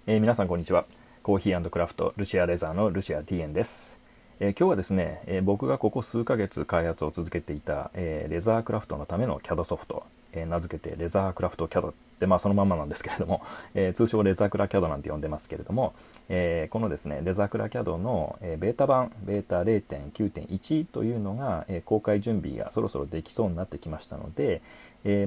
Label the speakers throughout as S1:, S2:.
S1: 皆さんこんにちは。コーヒークラフトルシアレザーのルシア TN です。今日はですね、僕がここ数ヶ月開発を続けていた、レザークラフトのための CAD ソフト、名付けてレザークラフト CAD って、そのままなんですけれども、通称レザークラ CAD なんて呼んでますけれども、このですねレザークラ CAD の、ベータ版ベータ0.9.1というのが、公開準備がそろそろできそうになってきましたので、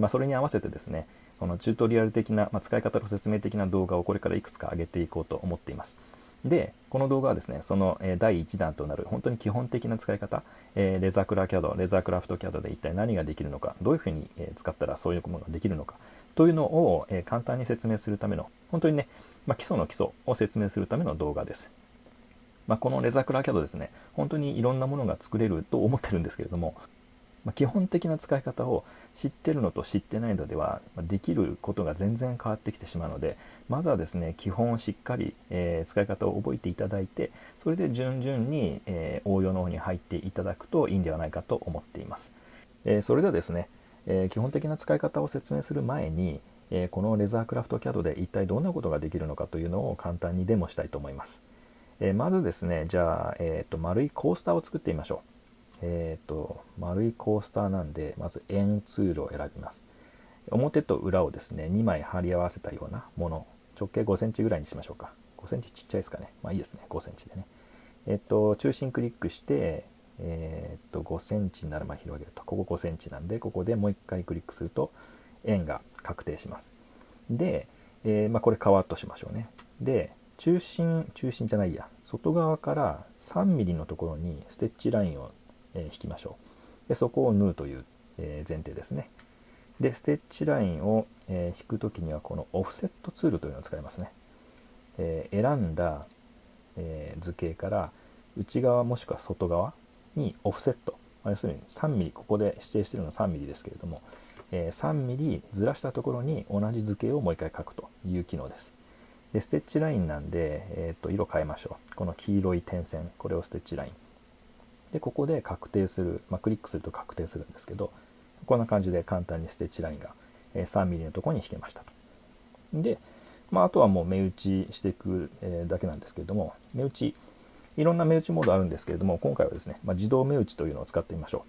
S1: それに合わせてですねこのチュートリアル的な、使い方の説明的な動画をこれからいくつか上げていこうと思っています。で、この動画はですね、その第1弾となる本当に基本的な使い方、レザークラ CAD、レザークラフト CAD で一体何ができるのか、どういうふうに使ったらそういうものができるのかというのを簡単に説明するための、本当にね、基礎の基礎を説明するための動画です。このレザークラ CAD ですね、本当にいろんなものが作れると思ってるんですけれども、基本的な使い方を知ってるのと知ってないのではできることが全然変わってきてしまうので、まずはですね基本をしっかり、使い方を覚えていただいて、それで順々に、応用の方に入っていただくといいんではないかと思っています。それではですね、基本的な使い方を説明する前に、このレザークラフト CAD で一体どんなことができるのかというのを簡単にデモしたいと思います。まずですね、じゃあ、丸いコースターを作ってみましょう。丸いコースターなんで、まず円ツールを選びます。表と裏をですね2枚貼り合わせたようなもの、直径5センチぐらいにしましょうか。5センチちっちゃいですかね。いいですね、5センチでね。中心クリックして、5センチになるまで広げると、ここ5センチなんで、ここでもう一回クリックすると円が確定します。で、これカワッとしましょうね。で、中心じゃないや、外側から3ミリのところにステッチラインを引きましょう。でそこを縫うという、前提ですね。でステッチラインを、引くときにはこのオフセットツールというのを使いますね。選んだ、図形から内側もしくは外側にオフセット、要するに3ミリ、ここで指定しているのは3ミリですけれども、3ミリずらしたところに同じ図形をもう一回書くという機能です。でステッチラインなんで、色変えましょう。この黄色い点線、これをステッチラインで、ここで確定する、クリックすると確定するんですけど、こんな感じで簡単にステッチラインが 3mm のところに引けましたと。で、あとはもう目打ちしていくだけなんですけれども、目打ち、いろんな目打ちモードあるんですけれども、今回はですね、自動目打ちというのを使ってみましょ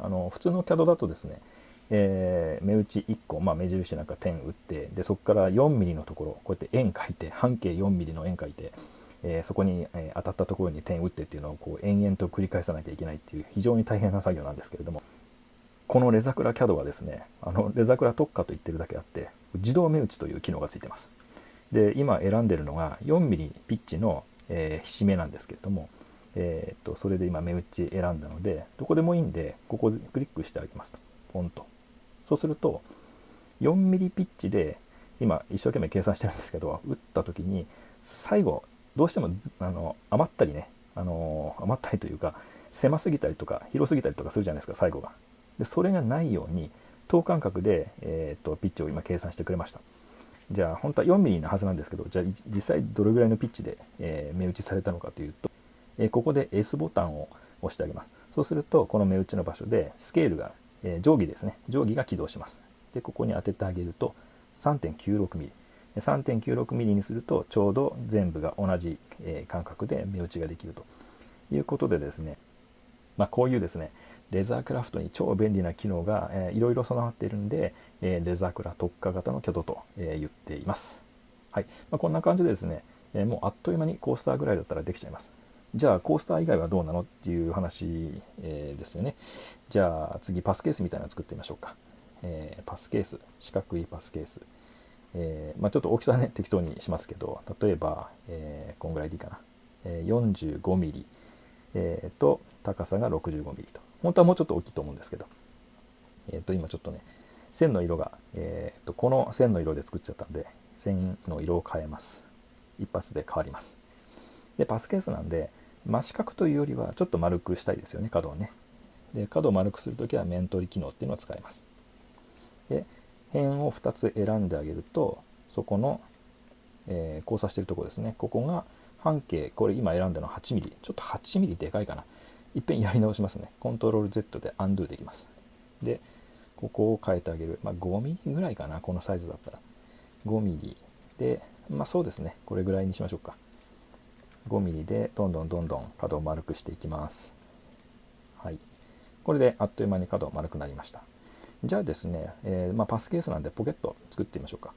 S1: う。普通の CAD だとですね、目打ち1個、目印なんか点打って、でそこから 4mm のところ、こうやって円描いて、半径 4mm の円描いて、そこに、当たったところに点打ってっていうのをこう延々と繰り返さなきゃいけないっていう非常に大変な作業なんですけれども、このレザクラ CAD はですね、レザクラ特化と言ってるだけあって自動目打ちという機能がついてます。で今選んでるのが 4mm ピッチの、ひしめなんですけれども、それで今目打ち選んだので、どこでもいいんでここでクリックしてあげますと、ポンと。そうすると 4mm ピッチで今一生懸命計算してるんですけど、打った時に最後どうしても余ったりね、余ったりというか狭すぎたりとか広すぎたりとかするじゃないですか、最後が。でそれがないように等間隔で、ピッチを今計算してくれました。じゃあ本当は 4mm のはずなんですけど、じゃあ実際どれぐらいのピッチで、目打ちされたのかというと、ここで S ボタンを押してあげます。そうするとこの目打ちの場所でスケールが、定規ですね、定規が起動します。でここに当ててあげると 3.96mm、 3.96mm にするとちょうど全部が同じ、間隔で目打ちができるということでですね、こういうですねレザークラフトに超便利な機能が、いろいろ備わっているんで、レザークラ特化型の CAD と、言っています。はい。こんな感じでですね、もうあっという間にコースターぐらいだったらできちゃいます。じゃあコースター以外はどうなのっていう話、ですよね。じゃあ次パスケースみたいなの作ってみましょうか。パスケース、四角いパスケース。ちょっと大きさはね適当にしますけど、例えば、こんぐらいでいいかな。45mm、と高さが 65mm と。本当はもうちょっと大きいと思うんですけど、今ちょっとね線の色が、この線の色で作っちゃったんで線の色を変えます。一発で変わります。でパスケースなんで真四角というよりはちょっと丸くしたいですよね、角をね。で角を丸くするときは面取り機能っていうのを使います。で辺を2つ選んであげると、そこの、交差しているところですね、ここが半径、これ今選んだのは 8mm、 ちょっと 8mm でかいかな。いっぺんやり直しますね。コントロール Z でアンドゥできます。でここを変えてあげる、5mm ぐらいかな、このサイズだったら 5mm でそうですね、これぐらいにしましょうか。5ミリでどんどん角を丸くしていきます。はい、これであっという間に角丸くなりました。じゃあですね、パスケースなんでポケット作ってみましょうか。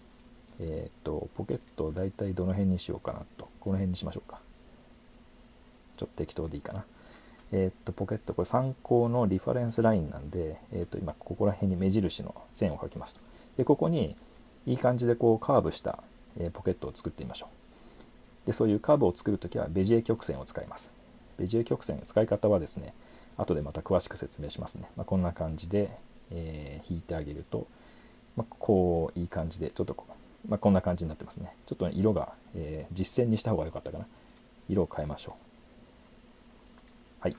S1: ポケットだいたいどの辺にしようかなと。この辺にしましょうか。ちょっと適当でいいかな。ポケット、これ参考のリファレンスラインなんで、今ここら辺に目印の線を描きますと。でここにいい感じでこうカーブした、ポケットを作ってみましょう。でそういうカーブを作るときはベジエ曲線を使います。ベジエ曲線の使い方はですね、後でまた詳しく説明しますね。こんな感じで、引いてあげると、こういい感じでちょっとこんな感じになってますね。ちょっと色が、実線にした方が良かったかな。色を変えましょう。はい、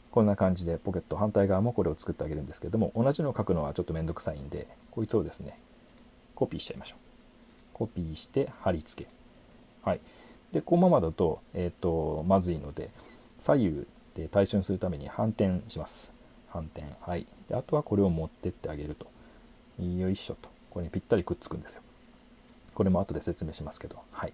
S1: こんな感じでポケット反対側もこれを作ってあげるんですけれども、同じのを書くのはちょっとめんどくさいんで、こいつをですねコピーしちゃいましょう。コピーして貼り付け。はい、でこのままだと、まずいので左右で対称にするために反転します。反転。はい、であとはこれを持ってってあげると、よいしょと、これにぴったりくっつくんですよ。これも後で説明しますけど。はい、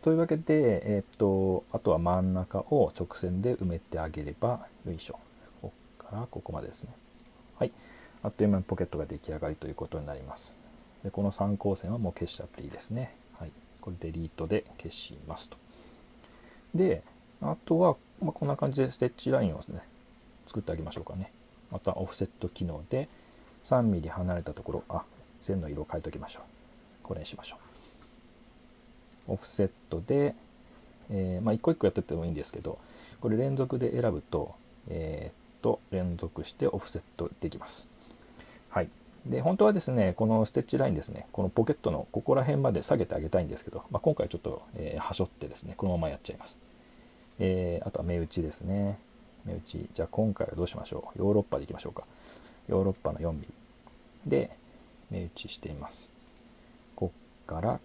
S1: というわけで、あとは真ん中を直線で埋めてあげれば、よいしょ、ここからここまでですね。はい、あっという間にポケットが出来上がりということになります。でこの参考線はもう消しちゃっていいですね。はい、これデリートで消しますと。であとは、こんな感じでステッチラインをですね作ってあげましょうかね。またオフセット機能で 3mm 離れたところ、線の色を変えておきましょう。これにしましょう。オフセットで、一個一個やってってもいいんですけど、これ連続で選ぶと、連続してオフセットできます。はい、で本当はですねこのステッチラインですね、このポケットのここら辺まで下げてあげたいんですけど、今回ちょっと、はしょってですねこのままやっちゃいます。あとは目打ちですね。目打ち、じゃあ今回はどうしましょう。ヨーロッパでいきましょうか。ヨーロッパの 4mm で目打ちしています。こっから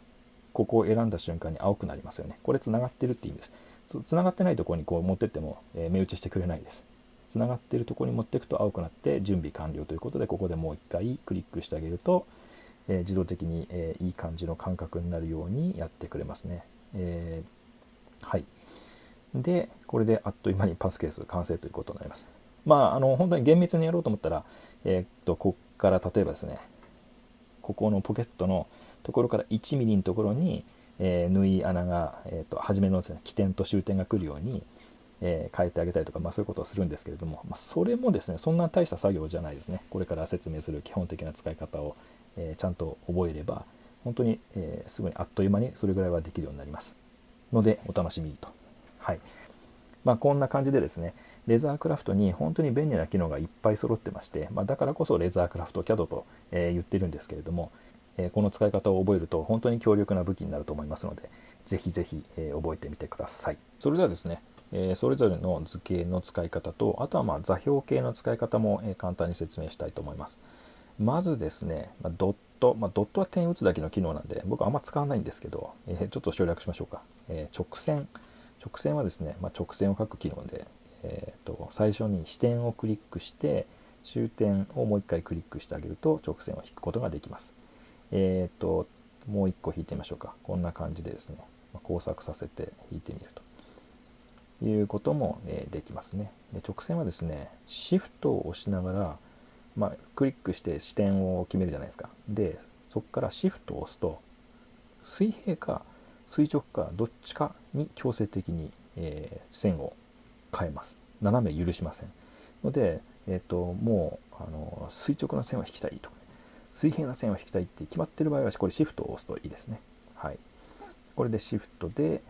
S1: ここを選んだ瞬間に青くなりますよね。これつながってるって意味です。つながってないところにこう持ってっても、目打ちしてくれないです。つながっているところに持っていくと青くなって準備完了ということで、ここでもう一回クリックしてあげると、自動的に、いい感じの感覚になるようにやってくれますね。はい、でこれであっという間にパスケース完成ということになります。本当に厳密にやろうと思ったら、ここから例えばですね、ここのポケットのところから1ミリのところに、縫い穴が、初めのですね起点と終点が来るように、変えてあげたりとか、そういうことをするんですけれども、それもですねそんな大した作業じゃないですね。これから説明する基本的な使い方を、ちゃんと覚えれば本当に、すぐにあっという間にそれぐらいはできるようになりますので、お楽しみにと。はい、こんな感じでですね、レザークラフトに本当に便利な機能がいっぱい揃ってまして、だからこそレザークラフト CAD と、言ってるんですけれども、この使い方を覚えると本当に強力な武器になると思いますので、ぜひぜひ、覚えてみてください。それではですね、それぞれの図形の使い方と、あとは座標系の使い方も、簡単に説明したいと思います。まずですね、ドット、ドットは点打つだけの機能なんで僕はあんま使わないんですけど、ちょっと省略しましょうか。直線はですね、直線を書く機能で、最初に支点をクリックして終点をもう一回クリックしてあげると直線を引くことができます。もう一個引いてみましょうか。こんな感じでですね、交錯させて引いてみるということも、できますね。で直線はですね、シフトを押しながら、クリックして視点を決めるじゃないですか。でそこからシフトを押すと水平か垂直かどっちかに強制的に、線を変えます。斜め許しませんので、もう垂直な線を引きたいとか、水平な線を引きたいって決まっている場合はこれシフトを押すといいですね。はい、これでシフトで、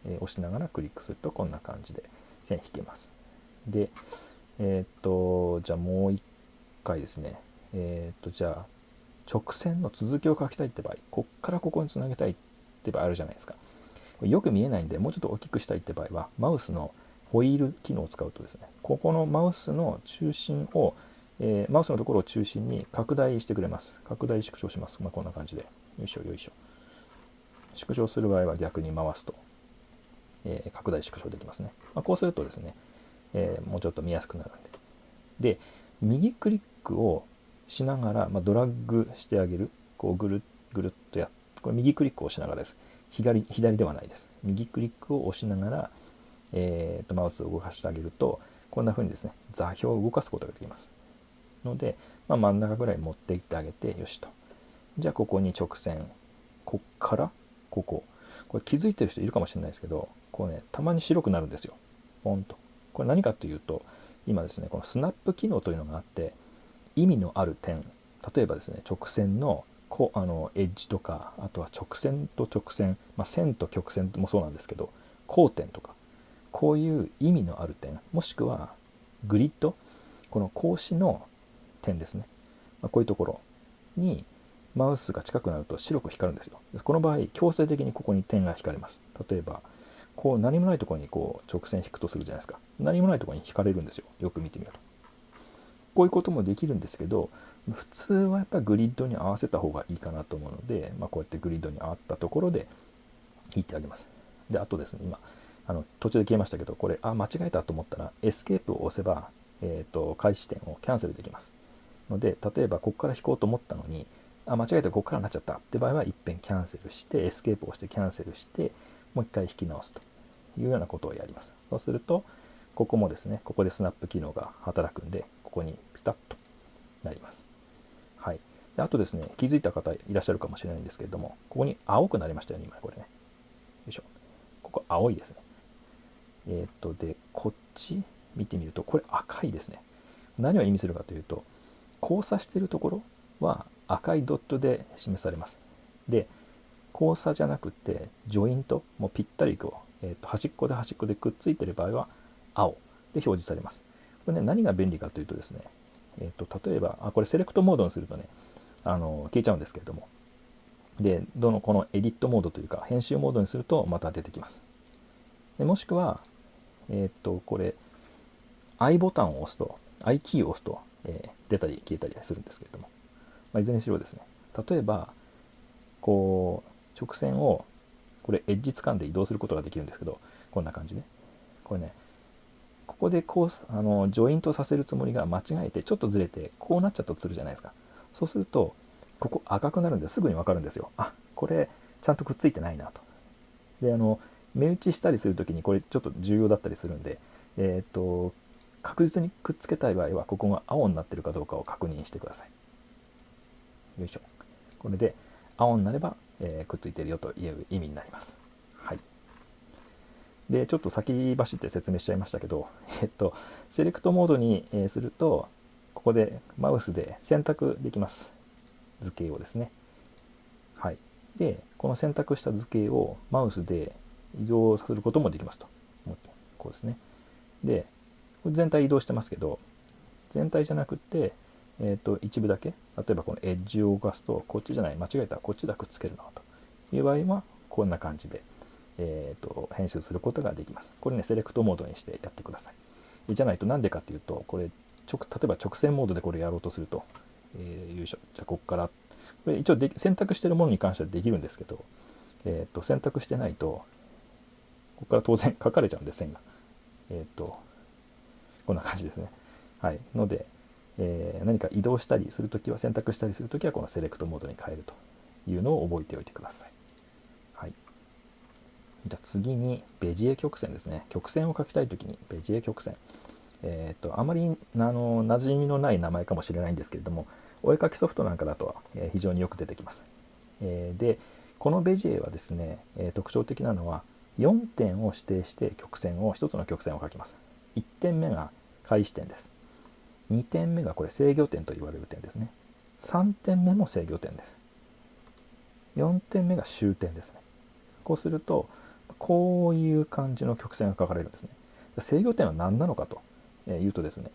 S1: 押しながらクリックするとこんな感じで線引けます。でじゃあもう一回ですね、じゃあ直線の続きを書きたいって場合、こっからここにつなげたいって場合あるじゃないですか。よく見えないんでもうちょっと大きくしたいって場合はマウスのホイール機能を使うとですね、ここのマウスの中心を、マウスのところを中心に拡大してくれます。拡大縮小します。こんな感じでよいしょよいしょ。縮小する場合は逆に回すと、拡大縮小できますね。こうするとですね、もうちょっと見やすくなるんで。で右クリックをしながら、ドラッグしてあげる。こうぐるっとこれ右クリックをしながらです。左ではないです。右クリックを押しながら、マウスを動かしてあげると、こんな風にですね、座標を動かすことができますので、真ん中ぐらい持っていってあげて、よしと。じゃあここに直線、こっからこれ気づいてる人いるかもしれないですけど、こうね、たまに白くなるんですよ。ポンと。これ何かというと、今ですね、このスナップ機能というのがあって、意味のある点、例えばですね、直線のエッジとか、あとは直線と直線、線と曲線もそうなんですけど、交点とか、こういう意味のある点、もしくはグリッド、この格子の点ですね、こういうところにマウスが近くなると白く光るんですよ。この場合強制的にここに点が光ります。例えばこう何もないところにこう直線引くとするじゃないですか。何もないところに引かれるんですよ。よく見てみるとこういうこともできるんですけど、普通はやっぱりグリッドに合わせた方がいいかなと思うので、こうやってグリッドに合ったところで引いてあげます。であとですね、今途中で消えましたけど、これ間違えたと思ったらエスケープを押せば、開始点をキャンセルできますので、例えばここから引こうと思ったのに間違えてここからになっちゃったって場合は一遍キャンセルしてエスケープを押してキャンセルしてもう一回引き直すというようなことをやります。そうするとここもですね、ここでスナップ機能が働くんで、ここにピタッとなります。はい。であとですね、気づいた方いらっしゃるかもしれないんですけれども、ここに青くなりましたよね、今これね。よいしょ。ここ青いですね。でこっち見てみるとこれ赤いですね。何を意味するかというと、交差しているところは赤いドットで示されます。で交差じゃなくてジョイント、もうぴったりこう、端っこで端っこでくっついている場合は青で表示されます。これね、何が便利かというとですね、例えばこれセレクトモードにするとね、消えちゃうんですけれども、でこのエディットモードというか編集モードにするとまた出てきます。でもしくはこれ I ボタンを押すと I キーを押すと、出たり消えたりするんですけれども、いずれにしろですね、例えばこう直線をこれエッジ掴んで移動することができるんですけど、こんな感じでこれね、ここでこうジョイントさせるつもりが間違えてちょっとずれてこうなっちゃったとするじゃないですか。そうするとここ赤くなるんですぐに分かるんですよ。これちゃんとくっついてないなと。で目打ちしたりするときにこれちょっと重要だったりするんで、確実にくっつけたい場合はここが青になっているかどうかを確認してください。よいしょ。これで青になれば、くっついているよという意味になります。はい。でちょっと先走って説明しちゃいましたけど、セレクトモードにするとここでマウスで選択できます。図形をですね。はい。でこの選択した図形をマウスで移動させることもできますと。こうですね。でこれ全体移動してますけど、全体じゃなくて、一部だけ、例えばこのエッジを動かすとこっちじゃない、間違えた、こっちだ、くっつけるなという場合はこんな感じで、編集することができます。これね、セレクトモードにしてやってください。じゃないと、なんでかっていうと、これ例えば直線モードでこれやろうとすると、よいしょ、じゃあここからこれ一応選択しているものに関してはできるんですけど、選択してないとここから当然書かれちゃうんで、線がこんな感じですね。はい。ので、何か移動したりするときは、選択したりするときはこのセレクトモードに変えるというのを覚えておいてください。はい。じゃあ次にベジエ曲線ですね。曲線を書きたいときにベジエ曲線。あまり馴染みのない名前かもしれないんですけれども、お絵かきソフトなんかだと非常によく出てきます。でこのベジエはですね、特徴的なのは4点を指定して1つの曲線を書きます。1点目が開始点です。2点目がこれ制御点と言われる点ですね。3点目も制御点です。4点目が終点ですね。こうするとこういう感じの曲線が書かれるんですね。制御点は何なのかというとですね、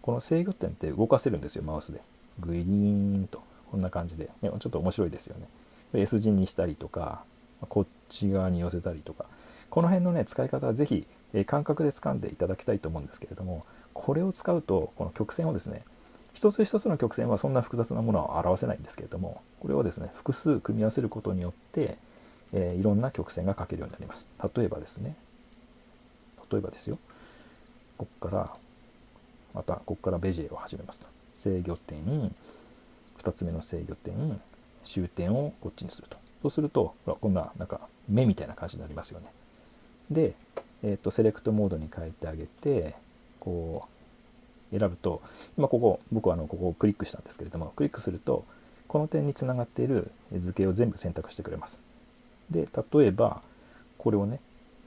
S1: この制御点って動かせるんですよ、マウスで。グイーンとこんな感じで、ちょっと面白いですよね。S 字にしたりとか、こっち側に寄せたりとか、この辺のね使い方はぜひ感覚で掴んでいただきたいと思うんですけれども、これを使うとこの曲線をですね、一つ一つの曲線はそんな複雑なものは表せないんですけれども、これをですね複数組み合わせることによって、いろんな曲線が書けるようになります。例えばですよ、ここからベジエを始めますと、制御点、2つ目の制御点、終点をこっちにすると。そうするとほらこんななんか目みたいな感じになりますよね。で、セレクトモードに変えてあげてこう選ぶと、今ここ僕はここをクリックしたんですけれども、クリックするとこの点につながっている図形を全部選択してくれます。で例えばこれをね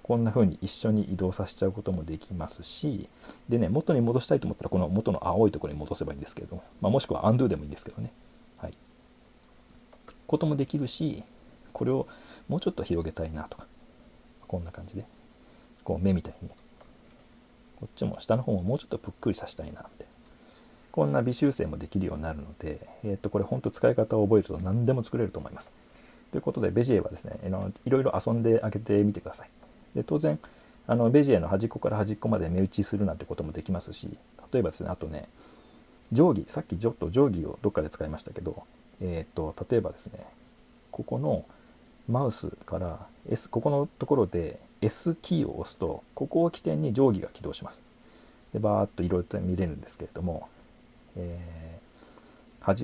S1: こんな風に一緒に移動させちゃうこともできますし、でね元に戻したいと思ったらこの元の青いところに戻せばいいんですけれども、もしくは undo でもいいんですけどね、はい、こともできるし、これをもうちょっと広げたいなとか、こんな感じでこう目みたいにね、こっちも下の方ももうちょっとぷっくりさせたいなって、こんな微修正もできるようになるので、これ本当使い方を覚えると何でも作れると思います。ということでベジエはですね、いろいろ遊んであげてみてください。で当然ベジエの端っこから端っこまで目打ちするなんてこともできますし、例えばですね、あとね定規、さっきちょっと定規をどっかで使いましたけど、例えばですね、ここのマウスから ここのところで S キーを押すと、ここを起点に定規が起動します。でバーっといろいろと見れるんですけれども、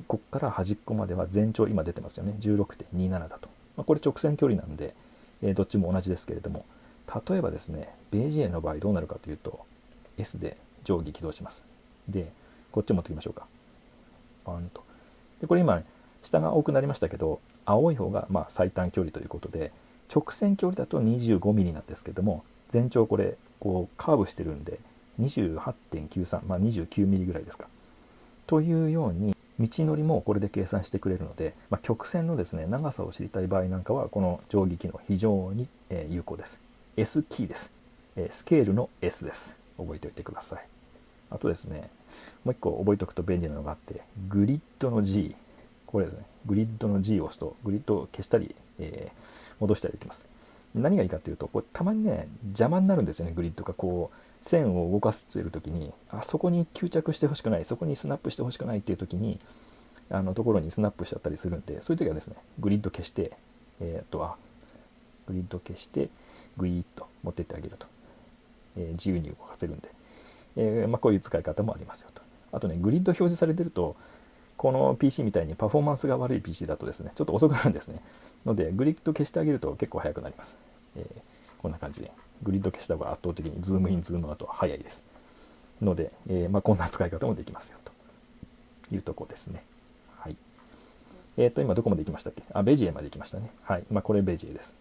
S1: ここから端っこまでは全長今出てますよね、 16.27 だと、これ直線距離なんで、どっちも同じですけれども、例えばですねベジエの場合どうなるかというと S で定規起動します。でこっち持ってきましょうか、パンと。でこれ今下が多くなりましたけど、青い方が最短距離ということで、直線距離だと 25mm なんですけども、全長これこうカーブしてるんで 28.93、29mm ぐらいですか、というように道のりもこれで計算してくれるので、曲線のですね長さを知りたい場合なんかはこの定規機能非常に有効です。 S キーです。スケールの S です。覚えておいてください。あとですね、もう一個覚えておくと便利なのがあって、グリッドの G、 これですね、グリッドの G を押すとグリッドを消したり、戻したりできます。何がいいかというと、これたまにね邪魔になるんですよね。グリッドがこう線を動かすという時に、そこに吸着してほしくない、そこにスナップしてほしくないっていう時にところにスナップしちゃったりするんで、そういう時はですねグリッド消して、グリッド消してグイーッと持ってってあげると、自由に動かせるんで、こういう使い方もありますよと。あとね、グリッド表示されてると、この PC みたいにパフォーマンスが悪い PC だとですね、ちょっと遅くなるんですね。ので、グリッド消してあげると結構早くなります。こんな感じで、グリッド消した方が圧倒的にズームイン、ズームアウトは早いです。ので、こんな使い方もできますよというところですね。はい。今どこまで行きましたっけ？ベジエまで行きましたね。はい。これベジエです。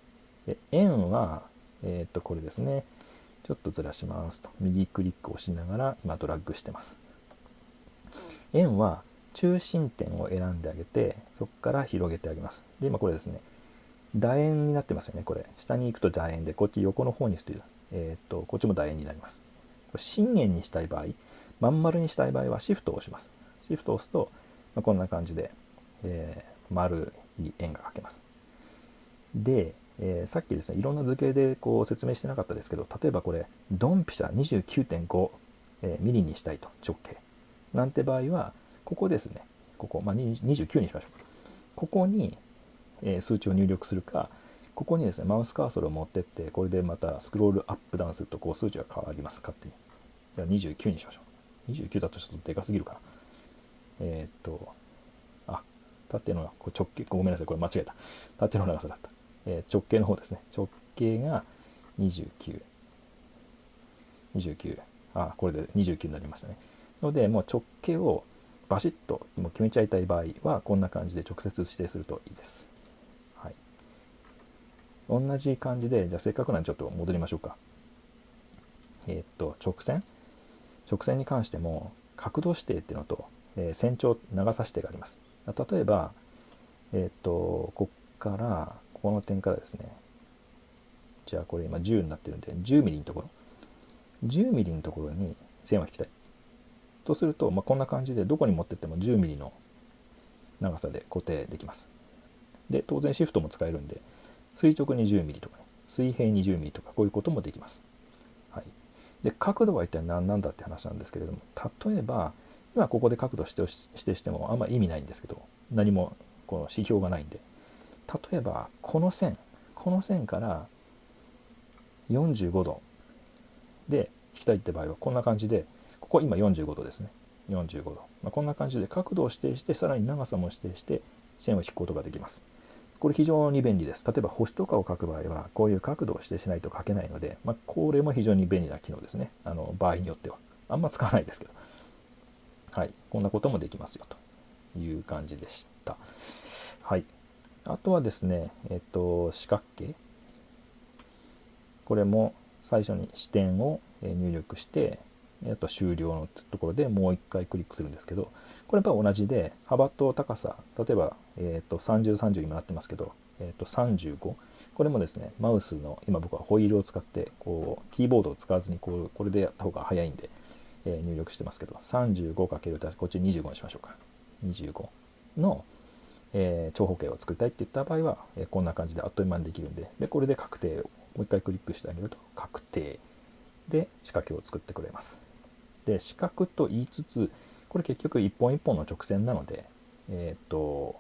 S1: 円は、これですね。ちょっとずらしますと。右クリックを押しながら今ドラッグしてます。円は中心点を選んであげて、そこから広げてあげます。で、今これですね、楕円になってますよね。これ下に行くと楕円で、こっち横の方にすると、こっちも楕円になります。これ真円にしたい場合、まん丸にしたい場合はシフトを押します。シフトを押すと、こんな感じで、丸い円が描けます。で、さっきですねいろんな図形でこう説明してなかったですけど、例えばこれドンピシャ 29.5 ミリにしたいと、直径なんて場合はここですね、ここ、29にしましょう。ここに、数値を入力するか、ここにですねマウスカーソルを持ってって、これでまたスクロールアップダウンするとこう数値が変わります。勝手に。じゃあ29にしましょう。29だとちょっとでかすぎるかな。縦の直径、ごめんなさい、これ間違えた。縦の長さだった。直径の方ですね。直径が29。これで29になりましたね。ので、もう直径をバシッともう決めちゃいたい場合は、こんな感じで直接指定するといいです。はい。同じ感じで、じゃあせっかくなんでちょっと戻りましょうか。直線に関しても、角度指定っていうのと、線長、長さ指定があります。例えば、こっから、この点からですね、じゃあこれ今10になってるんで、10ミリのところ、10ミリのところに線を引きたい。とすると、こんな感じでどこに持ってっても10ミリの長さで固定できます。で、当然シフトも使えるんで、垂直に10ミリとか、ね、水平に10ミリとか、こういうこともできます。はい。で、角度は一体何なんだって話なんですけれども、例えば、今ここで角度指定してもあんま意味ないんですけど、何もこの指標がないんで、例えばこの線から45度で引きたいって場合はこんな感じで、ここ今45度ですね。45度。こんな感じで角度を指定して、さらに長さも指定して線を引くことができます。これ非常に便利です。例えば星とかを書く場合はこういう角度を指定しないと書けないので、これも非常に便利な機能ですね。場合によってはあんま使わないですけど、はい、こんなこともできますよという感じでした。はい、あとはですね、四角形、これも最初に視点を入力して、あと終了のところでもう一回クリックするんですけど、これやっぱ同じで幅と高さ、例えば、30、30今なってますけど、35、これもですね、マウスの今僕はホイールを使ってこうキーボードを使わずにこれでやった方が早いんで、入力してますけど、35×こっち25にしましょうか。25の、長方形を作りたいって言った場合は、こんな感じであっという間にできるんで、これで確定をもう一回クリックしてあげると確定で四角形を作ってくれます。で四角と言いつつ、これ結局一本一本の直線なので、よ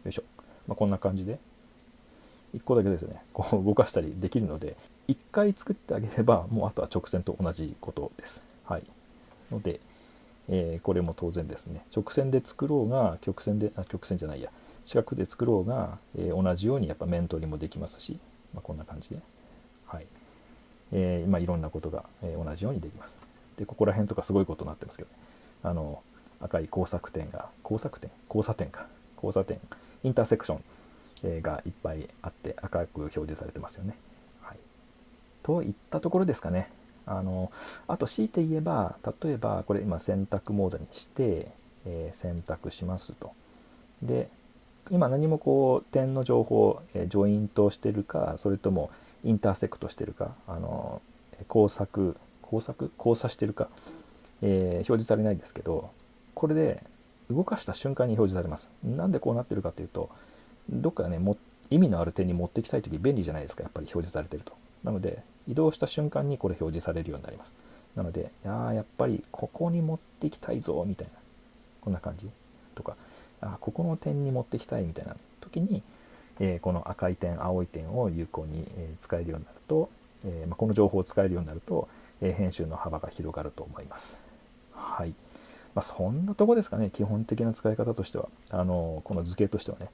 S1: いしょ、こんな感じで1個だけですね、こう動かしたりできるので、1回作ってあげればもうあとは直線と同じことです。はい、ので、これも当然ですね、直線で作ろうが曲線じゃないや、四角で作ろうが、同じようにやっぱ面取りもできますし、こんな感じで、はい、いろんなことが、同じようにできます。でここら辺とかすごいことになってますけど、赤い交差点インターセクションがいっぱいあって赤く表示されてますよね。はい、といったところですかね。あと強いて言えば、例えばこれ今選択モードにして、選択しますと。で今何もこう点の情報、ジョイントしてるか、それともインターセクトしてるか、交差してるか、表示されないんですけど、これで動かした瞬間に表示されます。なんでこうなってるかというと、どっかね意味のある点に持っていきたいとき便利じゃないですか、やっぱり表示されてると。なので移動した瞬間にこれ表示されるようになります。なのでやっぱりここに持っていきたいぞみたいな、こんな感じとか、ここの点に持っていきたいみたいな時に、この赤い点青い点を有効に使えるようになると、この情報を使えるようになると、編集の幅が広がると思います。はい、そんなとこですかね、基本的な使い方としては。この図形としてはね、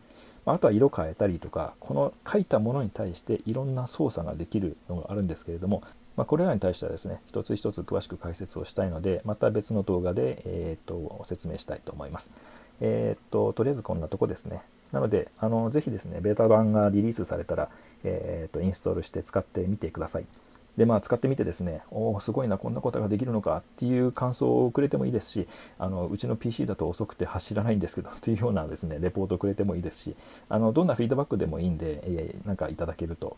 S1: あとは色変えたりとか、この書いたものに対していろんな操作ができるのがあるんですけれども、これらに対してはですね、一つ一つ詳しく解説をしたいので、また別の動画で、説明したいと思います。とりあえずこんなとこですね。なので、ぜひですね、ベータ版がリリースされたら、インストールして使ってみてください。で使ってみてですね、すごいな、こんなことができるのかっていう感想をくれてもいいですし、うちの PC だと遅くて走らないんですけどというようなですね、レポートをくれてもいいですし、どんなフィードバックでもいいんで、なんかいただけると、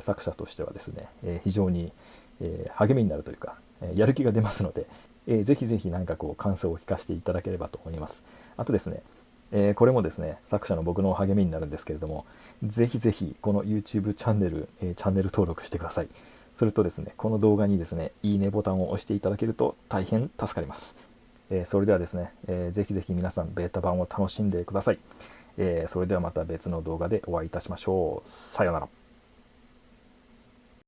S1: 作者としてはですね、非常に、励みになるというか、やる気が出ますので、ぜひぜひなんかこう感想を聞かせていただければと思います。あとですね、これもですね、作者の僕の励みになるんですけれども、ぜひぜひこの YouTube チャンネル、チャンネル登録してください。それとですね、この動画にですね、いいねボタンを押していただけると大変助かります。それではですね、ぜひぜひ皆さんベータ版を楽しんでください。それではまた別の動画でお会いいたしましょう。さようなら。